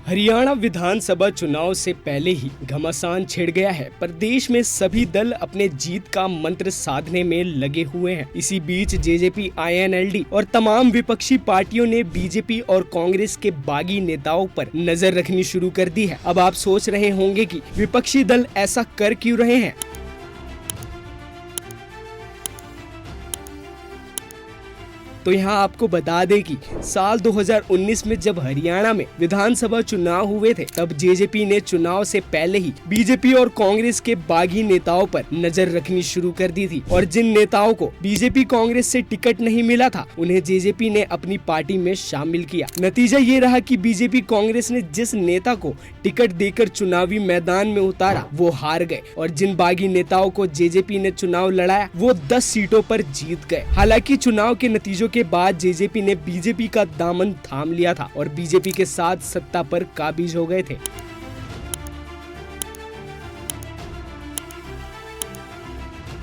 हरियाणा विधानसभा चुनाव से पहले ही घमासान छिड़ गया है। प्रदेश में सभी दल अपने जीत का मंत्र साधने में लगे हुए हैं। इसी बीच जेजेपी, आईएनएलडी और तमाम विपक्षी पार्टियों ने बीजेपी और कांग्रेस के बागी नेताओं पर नजर रखनी शुरू कर दी है। अब आप सोच रहे होंगे कि विपक्षी दल ऐसा कर क्यों रहे हैं। तो यहाँ आपको बता दें कि साल 2019 में जब हरियाणा में विधानसभा चुनाव हुए थे, तब जेजेपी ने चुनाव से पहले ही बीजेपी और कांग्रेस के बागी नेताओं पर नजर रखनी शुरू कर दी थी और जिन नेताओं को बीजेपी कांग्रेस से टिकट नहीं मिला था, उन्हें जेजेपी ने अपनी पार्टी में शामिल किया। नतीजा ये रहा कि बीजेपी कांग्रेस ने जिस नेता को टिकट देकर चुनावी मैदान में उतारा, वो हार गए और जिन बागी नेताओं को जेजेपी ने चुनाव लड़ाया, वो 10 सीटों पर जीत गए। हालांकि चुनाव के नतीजों के बाद जेजेपी ने बीजेपी का दामन थाम लिया था और बीजेपी के साथ सत्ता पर काबिज हो गए थे।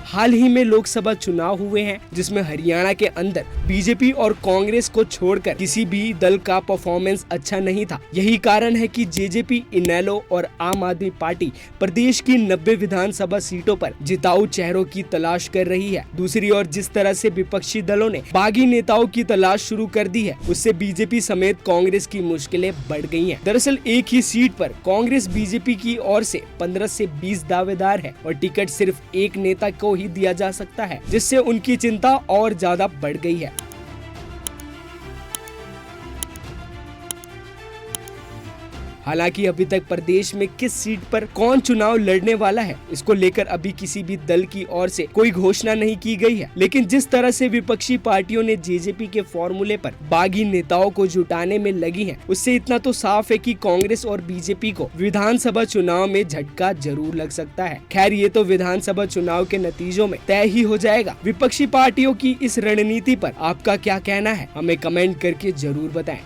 हाल ही में लोकसभा चुनाव हुए हैं, जिसमें हरियाणा के अंदर बीजेपी और कांग्रेस को छोड़कर किसी भी दल का परफॉर्मेंस अच्छा नहीं था। यही कारण है कि जेजेपी, इनेलो और आम आदमी पार्टी प्रदेश की 90 विधानसभा सीटों पर जिताऊ चेहरों की तलाश कर रही है। दूसरी ओर जिस तरह से विपक्षी दलों ने बागी नेताओं की तलाश शुरू कर दी है, उससे बीजेपी समेत कांग्रेस की मुश्किलें बढ़ गई हैं। दरअसल एक ही सीट पर कांग्रेस बीजेपी की ओर से 15 से 20 दावेदार है और टिकट सिर्फ एक नेता को ही दिया जा सकता है, जिससे उनकी चिंता और ज्यादा बढ़ गई है। हालांकि अभी तक प्रदेश में किस सीट पर कौन चुनाव लड़ने वाला है, इसको लेकर अभी किसी भी दल की ओर से कोई घोषणा नहीं की गई है। लेकिन जिस तरह से विपक्षी पार्टियों ने जेजेपी के फॉर्मूले पर बागी नेताओं को जुटाने में लगी हैं, उससे इतना तो साफ है कि कांग्रेस और बीजेपी को विधानसभा चुनाव में झटका जरूर लग सकता है। खैर, ये तो विधानसभा चुनाव के नतीजों में तय ही हो जाएगा। विपक्षी पार्टियों की इस रणनीति पर आपका क्या कहना है, हमें कमेंट करके जरूर बताएं।